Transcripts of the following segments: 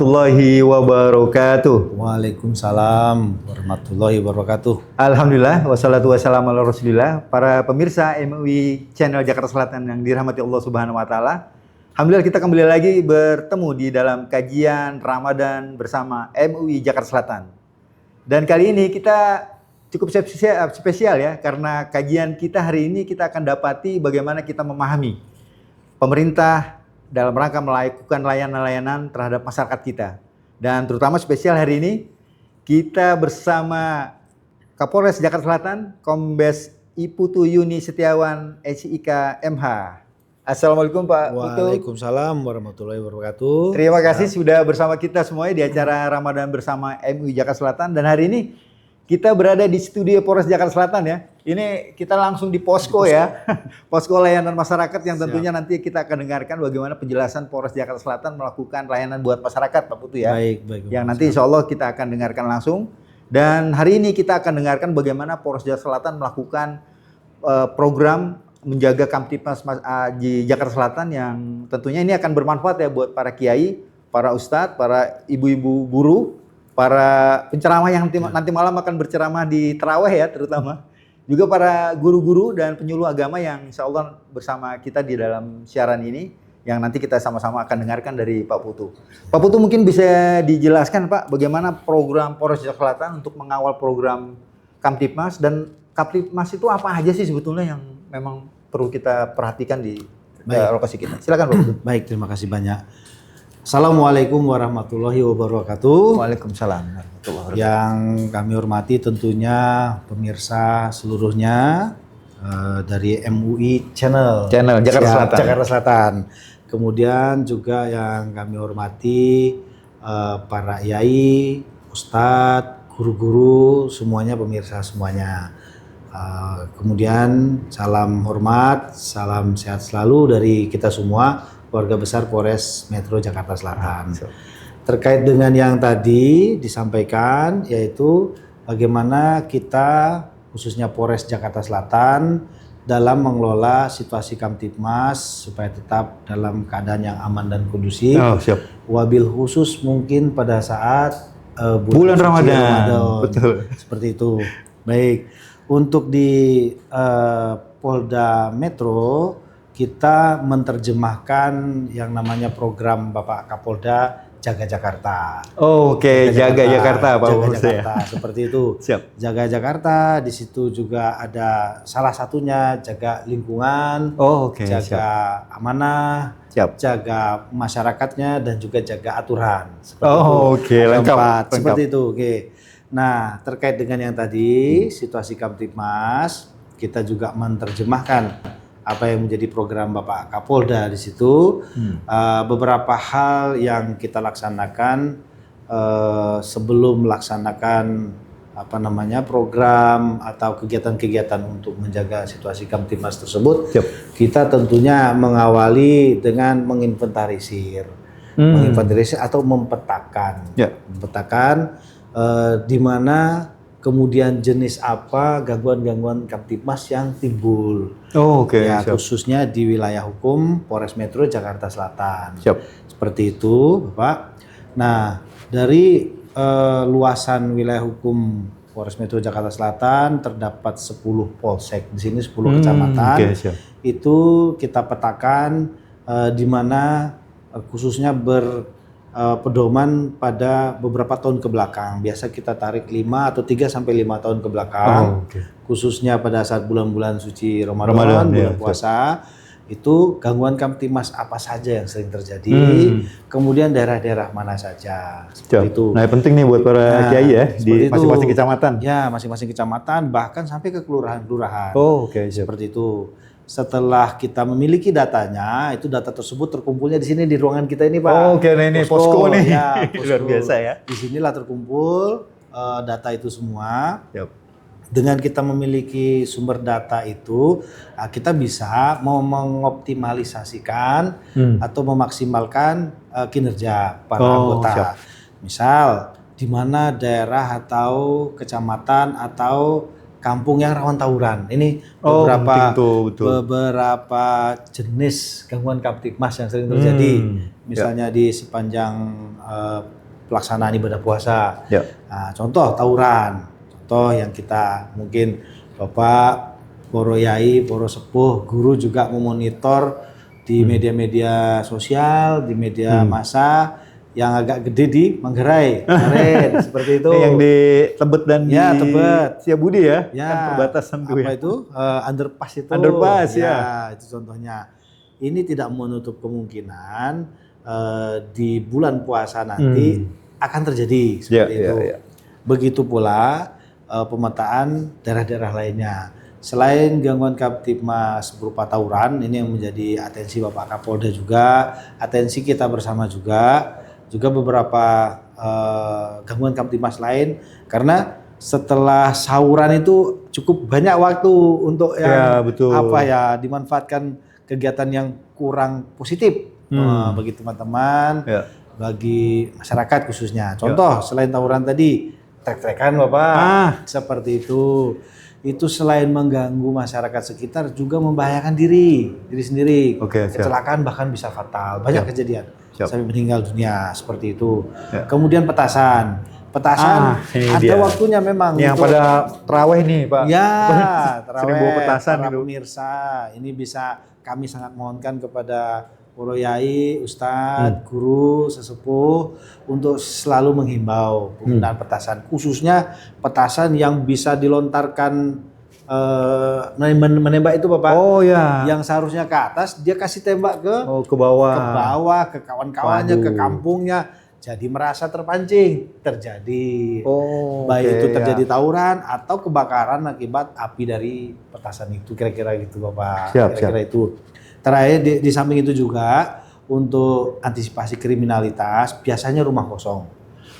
warahmatullahi wabarakatuh. Waalaikumsalam warahmatullahi wabarakatuh. Alhamdulillah, wassalatu wassalamu ala rasulillah. Para pemirsa MUI Channel Jakarta Selatan yang dirahmati Allah Subhanahu wa Ta'ala. Alhamdulillah kita kembali lagi bertemu di dalam kajian Ramadan bersama MUI Jakarta Selatan. Dan kali ini kita cukup spesial ya, karena kajian kita hari ini kita akan dapati bagaimana kita memahami pemerintah dalam rangka melakukan layanan-layanan terhadap masyarakat kita. Dan terutama spesial hari ini, kita bersama Kapolres Jakarta Selatan, Kombes Iputu Yuni Setiawan, SIK MH. Assalamualaikum Pak Putu. Waalaikumsalam warahmatullahi wabarakatuh. Terima kasih sudah bersama kita semuanya di acara Ramadan bersama MUI Jakarta Selatan. Dan hari ini kita berada di studio Polres Jakarta Selatan ya. Ini kita langsung di posko ya. Posko layanan masyarakat yang tentunya nanti kita akan dengarkan bagaimana penjelasan Polres Jakarta Selatan melakukan layanan buat masyarakat Pak Putu ya. Baik. Yang nanti insya Allah kita akan dengarkan langsung. Dan hari ini kita akan dengarkan bagaimana Polres Jakarta Selatan melakukan program menjaga Kamtipmas di Jakarta Selatan yang tentunya ini akan bermanfaat ya buat para kiai, para ustadz, para ibu-ibu guru, para penceramah yang nanti malam akan berceramah di tarawih ya terutama. Juga para guru-guru dan penyuluh agama yang insya Allah bersama kita di dalam siaran ini. Yang nanti kita sama-sama akan dengarkan dari Pak Putu. Pak Putu mungkin bisa dijelaskan Pak bagaimana program Polres Jakarta Selatan untuk mengawal program Kamtipmas. Dan Kamtipmas itu apa aja sih sebetulnya yang memang perlu kita perhatikan di lokasi kita. Silakan Pak Putu. Baik, terima kasih banyak. Assalamualaikum warahmatullahi wabarakatuh. Waalaikumsalam warahmatullahi wabarakatuh. Yang kami hormati tentunya pemirsa seluruhnya dari MUI Channel Jakarta Selatan. Kemudian juga yang kami hormati para yai, ustadz, guru-guru, semuanya pemirsa semuanya. Kemudian salam hormat, salam sehat selalu dari kita semua. Keluarga besar Polres Metro Jakarta Selatan. Terkait dengan yang tadi disampaikan, yaitu bagaimana kita khususnya Polres Jakarta Selatan dalam mengelola situasi Kamtipmas supaya tetap dalam keadaan yang aman dan kondusif. Wabil khusus mungkin pada saat bulan Ramadan. Betul. Seperti itu. Baik, untuk di Polda Metro kita menerjemahkan yang namanya program Bapak Kapolda Jaga Jakarta. Oke, Jaga Jakarta Pak Jaga Bos Jakarta, ya. seperti itu. Siap. Jaga Jakarta, di situ juga ada salah satunya jaga lingkungan, jaga amanah, jaga masyarakatnya dan juga jaga aturan. Lengkap. Seperti itu. Oke. Nah, terkait dengan yang tadi situasi Kamtipmas, kita juga menerjemahkan apa yang menjadi program Bapak Kapolda di situ. Beberapa hal yang kita laksanakan sebelum melaksanakan program atau kegiatan-kegiatan untuk menjaga situasi Kamtipmas tersebut. Kita tentunya mengawali dengan menginventarisir atau mempetakan. Mempetakan di mana kemudian jenis apa gangguan-gangguan Kamtipmas yang timbul. Khususnya di wilayah hukum Polres Metro Jakarta Selatan. Seperti itu, Bapak. Nah, dari luasan wilayah hukum Polres Metro Jakarta Selatan terdapat 10 polsek. Di sini 10 kecamatan. Itu kita petakan di mana khususnya pedoman pada beberapa tahun ke belakang. Biasa kita tarik 5 atau 3 sampai 5 tahun ke belakang. Khususnya pada saat bulan-bulan suci Ramadan, bulan puasa, itu gangguan Kamtipmas apa saja yang sering terjadi. Kemudian daerah-daerah mana saja. Seperti itu. Nah, penting nih buat para kiai ya di masing-masing kecamatan. Ya, masing-masing kecamatan bahkan sampai ke kelurahan-kelurahan. Seperti itu. Setelah kita memiliki datanya, itu data tersebut terkumpulnya di sini di ruangan kita ini, Pak. Nah ini posko nih. Ya, posko. Luar biasa ya. Di sinilah terkumpul data itu semua. Dengan kita memiliki sumber data itu, kita bisa mengoptimalisasikan atau memaksimalkan kinerja para anggota. Misal, di mana daerah atau kecamatan atau kampung yang rawan tawuran. Ini Oh, penting tuh, betul. beberapa jenis gangguan Kamtipmas yang sering terjadi. Misalnya di sepanjang pelaksanaan ibadah puasa. Ya. Nah, contoh tawuran. Contoh yang kita mungkin Bapak, poro yai, poro sepuh, guru juga memonitor di media-media sosial, di media massa yang agak gede di Manggarai, kemarin seperti itu. Yang di Tebet dan Ya, di Tebet. Setiabudi ya, Ya, kan perbatasan tuh apa ya. itu? Underpass itu. Underpass, ya. Itu contohnya. Ini tidak menutup kemungkinan di bulan puasa nanti akan terjadi seperti itu. Begitu pula pemetaan daerah-daerah lainnya. Selain gangguan Kamtipmas berupa tawuran, ini yang menjadi atensi Bapak Kapolda juga, atensi kita bersama juga beberapa gangguan Kamtipmas lain, karena setelah sahuran itu cukup banyak waktu untuk yang dimanfaatkan kegiatan yang kurang positif bagi teman-teman, bagi masyarakat khususnya. Contoh selain tawuran tadi, trek-trekan Bapak, seperti itu selain mengganggu masyarakat sekitar juga membahayakan diri sendiri. Kecelakaan bahkan bisa fatal, banyak kejadian sampai meninggal dunia seperti itu. Kemudian petasan ada waktunya memang yang untuk pada terawih nih Pak. Ya, terawih. Sering bawa petasan para itu. Pemirsa, ini bisa kami sangat mohonkan kepada poro yai, ustadz, guru, sesepuh untuk selalu menghimbau penggunaan petasan, khususnya petasan yang bisa dilontarkan menembak itu Bapak. Oh ya. Yang seharusnya ke atas dia kasih tembak ke bawah, ke kawan-kawannya, ke kampungnya. Jadi merasa terpancing, terjadi baik itu terjadi tawuran atau kebakaran akibat api dari petasan itu, kira-kira gitu Bapak. Kira-kira itu. Terakhir di samping itu juga untuk antisipasi kriminalitas biasanya rumah kosong.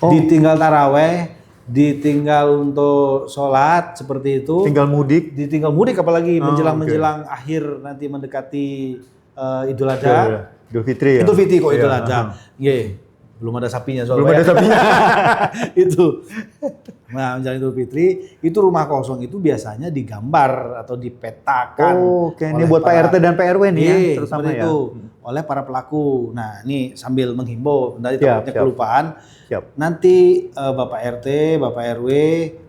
Ditinggal taraweh, ditinggal untuk sholat seperti itu. Ditinggal mudik apalagi menjelang akhir nanti mendekati Idul Adha. Idul Fitri ya. Idul Fitri kok Idul Adha. Belum ada sapinya soalnya. Belum ada sapinya. Itu. Nah, menjelang Idul Fitri, itu rumah kosong itu biasanya digambar atau dipetakan. Ini buat Pak RT dan Pak RW nih ya, terutama ya. Itu oleh para pelaku. Nah, ini sambil menghimbau, nanti takutnya kelupaan. Nanti Bapak RT, Bapak RW,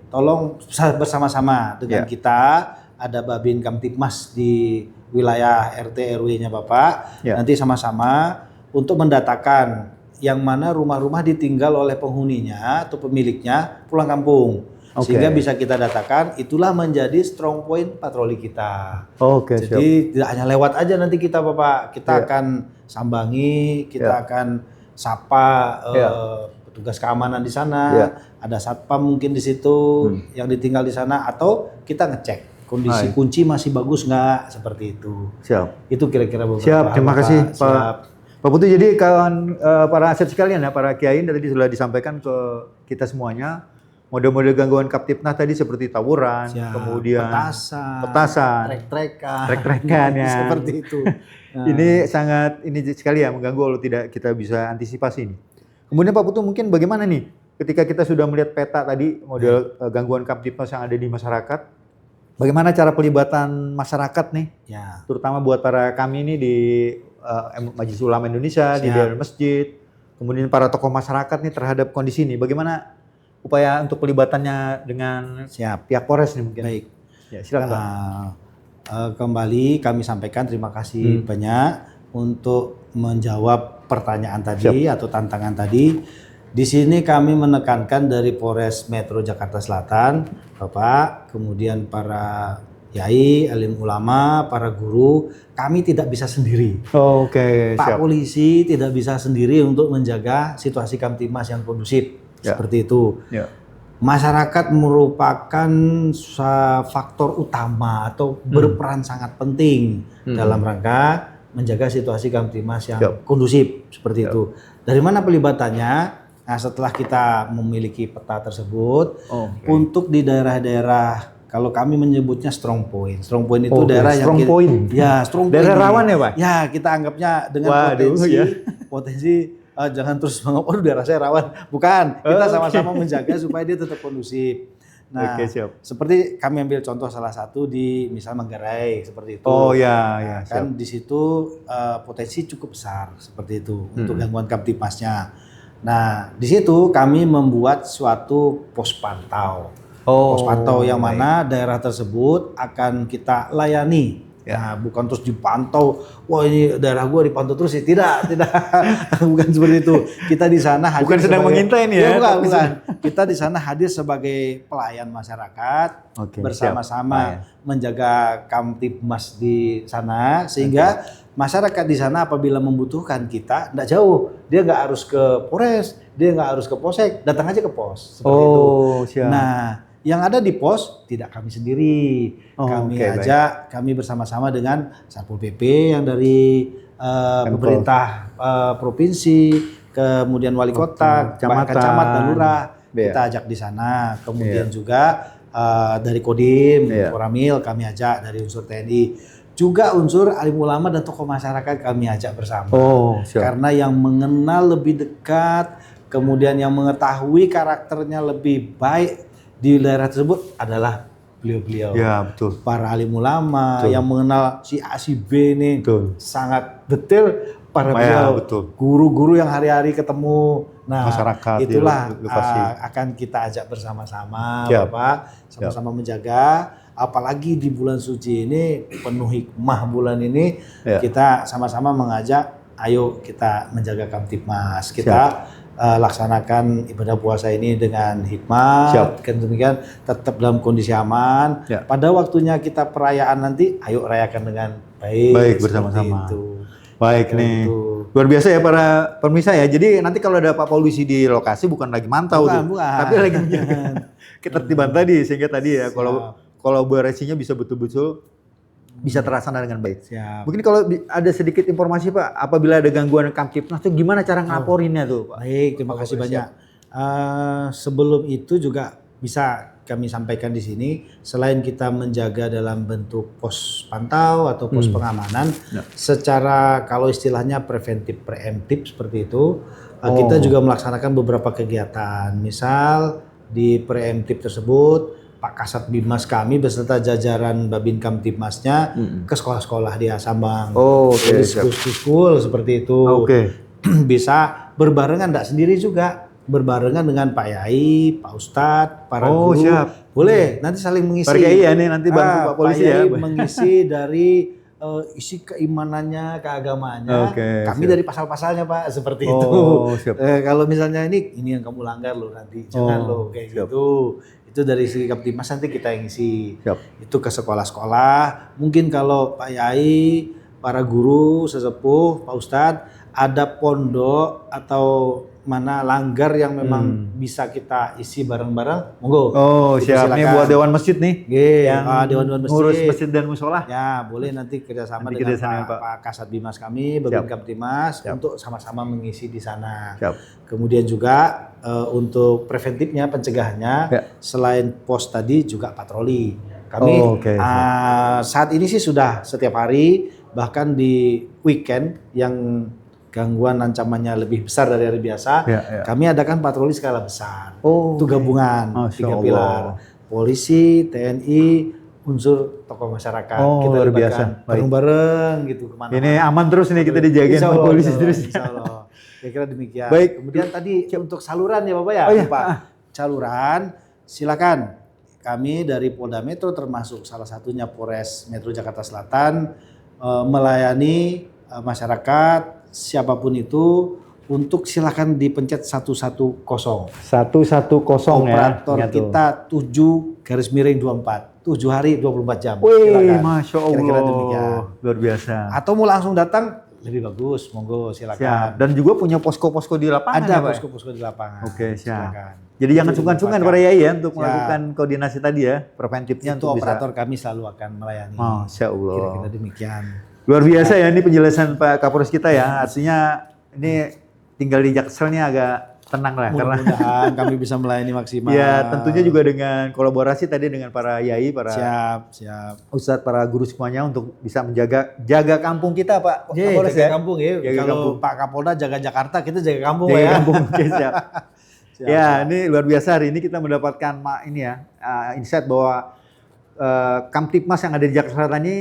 tolong bersama-sama dengan kita, ada Babin Kamtipmas di wilayah RT RW-nya Bapak. Nanti sama-sama untuk mendatakan yang mana rumah-rumah ditinggal oleh penghuninya atau pemiliknya pulang kampung. Sehingga bisa kita datakan, itulah menjadi strong point patroli kita. Jadi tidak hanya lewat aja nanti kita Bapak, kita akan sambangi, kita akan sapa petugas keamanan di sana, ada satpam mungkin di situ yang ditinggal di sana, atau kita ngecek kondisi kunci masih bagus nggak, seperti itu. Itu kira-kira beberapa. Terima kasih Pak Putu. Jadi kawan para aset sekalian ya, para kiai tadi sudah disampaikan ke kita semuanya. Model-model gangguan Kamtipmas tadi seperti tawuran, kemudian petasan, trek-trekan ya. Seperti itu. Ini sangat sekali ya, mengganggu kalau tidak kita bisa antisipasi ini. Kemudian Pak Putu, mungkin bagaimana nih ketika kita sudah melihat peta tadi model gangguan Kamtipmas yang ada di masyarakat, bagaimana cara pelibatan masyarakat nih, terutama buat para kami ini di Majelis Ulama Indonesia, di daerah masjid, kemudian para tokoh masyarakat nih terhadap kondisi ini, bagaimana upaya untuk pelibatannya dengan pihak Polres nih mungkin? Baik. Ya, silakan Pak. Kembali kami sampaikan terima kasih banyak untuk menjawab pertanyaan tadi atau tantangan tadi. Di sini kami menekankan dari Polres Metro Jakarta Selatan, Bapak, kemudian para yai, alim ulama, para guru, kami tidak bisa sendiri. Pak Polisi tidak bisa sendiri untuk menjaga situasi Kamtipmas yang kondusif. Seperti itu. Masyarakat merupakan faktor utama atau berperan sangat penting dalam rangka menjaga situasi Kamtipmas yang kondusif seperti itu. Dari mana pelibatannya? Nah, setelah kita memiliki peta tersebut, untuk di daerah-daerah, kalau kami menyebutnya strong point. Strong point itu daerah yang strong point. Daerah rawan ya, Pak? Ya, kita anggapnya dengan potensi jangan terus menganggap daerah saya rawan. Bukan, kita sama-sama menjaga supaya dia tetap kondusif. Nah, Oke, siap. seperti kami ambil contoh salah satu di misal Manggarai seperti itu. Oh ya, Nah, ya, kan siap. di situ potensi cukup besar seperti itu untuk gangguan Kamtipmasnya. Nah, di situ kami membuat suatu pos pantau. Pos pantau yang baik. mana daerah tersebut akan kita layani. Ya. Nah, bukan terus dipantau. Wah, ini daerah gua dipantau terus sih. Tidak, tidak. Bukan seperti itu. Kita di sana hadir Bukan sedang mengintai nih ya, Bukan, tapi bukan. Kita di sana hadir sebagai pelayan masyarakat, Oke, bersama-sama menjaga Kamtipmas di sana, sehingga masyarakat di sana apabila membutuhkan kita tidak jauh, dia nggak harus ke Polres, dia nggak harus ke Polsek, datang aja ke pos seperti itu. Siap. Nah, yang ada di pos tidak kami sendiri, kami ajak, kami bersama-sama dengan Satpol PP yang dari pemerintah provinsi, kemudian wali kota, camat dan lurah, kita ajak di sana, kemudian juga dari Kodim, Koramil kami ajak, dari unsur TNI, juga unsur alim ulama dan tokoh masyarakat kami ajak bersama. Karena yang mengenal lebih dekat, kemudian yang mengetahui karakternya lebih baik di daerah tersebut adalah beliau-beliau. Ya, betul. Para alim ulama yang mengenal si A si B ini sangat detail. Para beliau, guru-guru yang hari-hari ketemu. Nah, masyarakat itulah akan kita ajak bersama-sama, Bapak, sama-sama menjaga. Apalagi di bulan suci ini, penuh hikmah bulan ini, kita sama-sama mengajak, ayo kita menjaga Kamtipmas. Kita laksanakan ibadah puasa ini dengan hikmah, demikian tetap dalam kondisi aman. Pada waktunya kita perayaan nanti, ayo rayakan dengan baik bersama-sama. Baik nih, luar biasa ya para pemirsa ya. Jadi nanti kalau ada Pak Polisi di lokasi bukan lagi mantau tapi lagi menjaga ketertiban tadi, sehingga tadi ya kalau kolaborasinya bisa betul-betul bisa terlaksana dengan baik. Mungkin kalau ada sedikit informasi Pak, apabila ada gangguan Kamtipmas itu gimana cara ngelaporinnya tuh Pak? Baik, terima kasih banyak. Sebelum itu juga bisa kami sampaikan di sini, selain kita menjaga dalam bentuk pos pantau atau pos pengamanan, secara kalau istilahnya preventif seperti itu, kita juga melaksanakan beberapa kegiatan. Misal di preemptif tersebut, Pak Kasat Bimas kami beserta jajaran Babin Kamtipmasnya ke sekolah-sekolah di Asambang, di school seperti itu. Bisa berbarengan, tidak sendiri juga, berbarengan dengan Pak Yai, Pak Ustadz, para guru. Boleh nanti saling mengisi. Pak Yai ya nih nanti bantu Pak Polisi ya. Mengisi dari isi keimanannya, keagamaannya. Kami dari pasal-pasalnya Pak, seperti itu. Kalau misalnya ini yang kamu langgar loh nanti, jangan loh kayak gitu. Itu dari segi Kamtipmas nanti kita yang isi. Itu ke sekolah-sekolah. Mungkin kalau Pak Yai, para guru, sesepuh, Pak Ustadz, ada pondok atau mana langgar yang memang bisa kita isi bareng-bareng, monggo. Siap. Nih buat Dewan Masjid nih. Yang Dewan Masjid. Ngurus masjid dan musola. Ya, boleh nanti kerjasama dengan Pak Kasat Bimas kami, Babin Kamtipmas, untuk sama-sama mengisi di sana. Kemudian juga untuk preventifnya, pencegahannya, selain pos tadi juga patroli. Kami saat ini sih sudah setiap hari, bahkan di weekend yang gangguan ancamannya lebih besar dari hari biasa, kami adakan patroli skala besar. Itu gabungan 3 pilar, polisi, TNI, unsur tokoh masyarakat. Kita libatkan bareng-bareng gitu kemana-mana. Ini aman terus nih, kita dijagain sama polisi terus. Insyaallah. Kira-kira demikian. Baik. Kemudian tadi untuk saluran ya Bapak ya. Pak. Saluran, silakan. Kami dari Polda Metro termasuk salah satunya Polres Metro Jakarta Selatan melayani masyarakat siapapun itu untuk silakan dipencet 110. 110 Operator kita 7/24. 7 hari 24 jam. Wih, Masya Allah. Kira-kira demikian. Luar biasa. Atau mau langsung datang lebih bagus, monggo silakan. Dan juga punya posko-posko di lapangan. Ada posko-posko di lapangan. Siap. Silakan. Jadi jangan sungkan-sungkan para Yai ya untuk melakukan koordinasi tadi ya, preventifnya untuk operator kami selalu akan melayani. Masya Allah. Kira-kira demikian. Luar biasa ya ini penjelasan Pak Kapolres kita ya. Artinya ini tinggal di Jakselnya agak tenang lah. Mudah-mudahan kami bisa melayani maksimal. Ya tentunya juga dengan kolaborasi tadi dengan para Yai, para siap. Ustadz, para guru semuanya untuk bisa jaga kampung kita Pak Kapolres jaga ya. Kampung ya. Kalau Pak Kapolda jaga Jakarta, kita jaga kampung jaga ya. Kampung. Siap. Ya, ini luar biasa hari ini kita mendapatkan insight bahwa Kamtipmas yang ada di Jakarta Selatan ini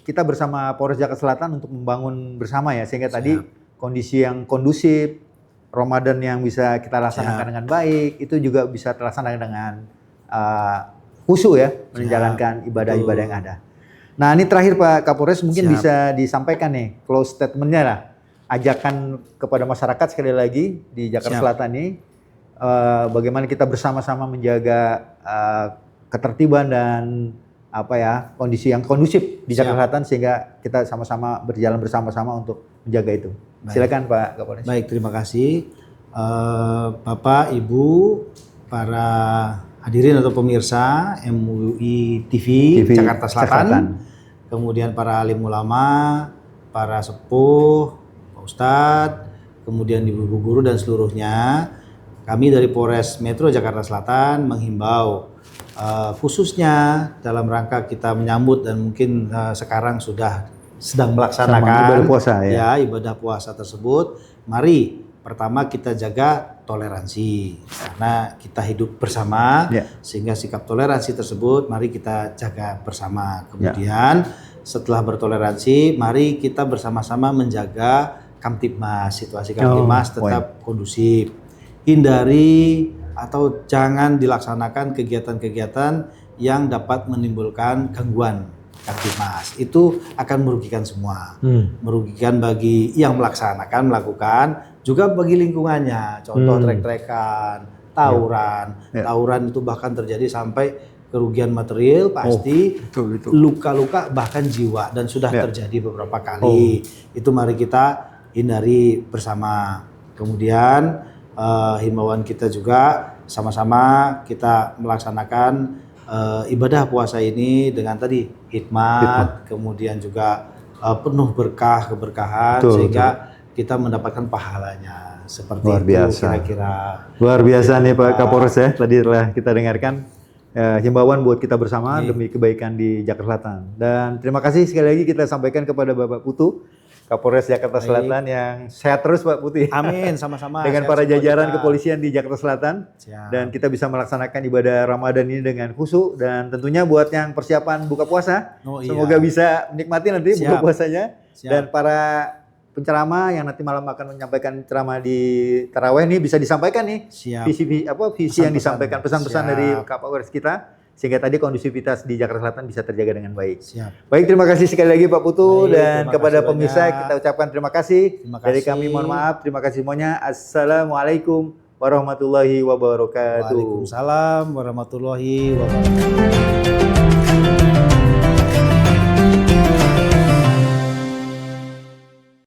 kita bersama Polres Jakarta Selatan untuk membangun bersama ya, sehingga tadi kondisi yang kondusif, Ramadan yang bisa kita laksanakan dengan baik, itu juga bisa terlaksana dengan khusyuk ya, menjalankan ibadah-ibadah yang ada. Nah, ini terakhir Pak Kapolres mungkin bisa disampaikan nih close statement-nya lah, ajakan kepada masyarakat sekali lagi di Jakarta Selatan ini, bagaimana kita bersama-sama menjaga ketertiban dan kondisi yang kondusif di Jakarta Selatan, sehingga kita sama-sama berjalan bersama-sama untuk menjaga itu. Silakan Pak Kapolres. Baik, terima kasih Bapak, Ibu, para hadirin atau pemirsa MUI TV Jakarta Selatan, kemudian para alim ulama, para sepuh, Pak Ustadz, kemudian ibu-ibu guru dan seluruhnya. Kami dari Polres Metro Jakarta Selatan menghimbau khususnya dalam rangka kita menyambut dan mungkin sekarang sedang melaksanakan ibadah puasa ibadah puasa tersebut. Mari pertama kita jaga toleransi karena kita hidup bersama, sehingga sikap toleransi tersebut mari kita jaga bersama. Kemudian setelah bertoleransi, mari kita bersama-sama menjaga Kamtipmas, situasi Kamtipmas tetap kondusif. Hindari atau jangan dilaksanakan kegiatan-kegiatan yang dapat menimbulkan gangguan Kamtipmas. Itu akan merugikan semua. Merugikan bagi yang melakukan, juga bagi lingkungannya. Contoh trek-trekan, tawuran. Tawuran itu bahkan terjadi sampai kerugian material pasti, luka-luka bahkan jiwa, dan sudah terjadi beberapa kali. Itu mari kita hindari bersama. Kemudian himbauan kita juga sama-sama kita melaksanakan ibadah puasa ini dengan tadi hikmat, kemudian juga penuh keberkahan, sehingga kita mendapatkan pahalanya. Seperti luar biasa. Itu kira-kira. Luar biasa nih Pak Kapolres ya, tadi telah kita dengarkan himbauan buat kita bersama demi kebaikan di Jakarta Selatan. Dan terima kasih sekali lagi kita sampaikan kepada Bapak Putu, Kapolres Jakarta Selatan, yang sehat terus Pak Putih. Amin, sama-sama. Dengan para jajaran kepolisian di Jakarta Selatan. Dan kita bisa melaksanakan ibadah Ramadan ini dengan khusyuk, dan tentunya buat yang persiapan buka puasa, semoga bisa menikmati nanti buka puasanya. Dan para penceramah yang nanti malam akan menyampaikan ceramah di tarawih ini bisa disampaikan nih visi yang disampaikan, pesan-pesan dari Kapolres kita, sehingga tadi kondusivitas di Jakarta Selatan bisa terjaga dengan baik. Baik, terima kasih sekali lagi Pak Putu, dan kepada pemirsa kita ucapkan terima kasih. Dari kami mohon maaf, terima kasih semuanya. Assalamualaikum warahmatullahi wabarakatuh. Waalaikumsalam warahmatullahi wabarakatuh.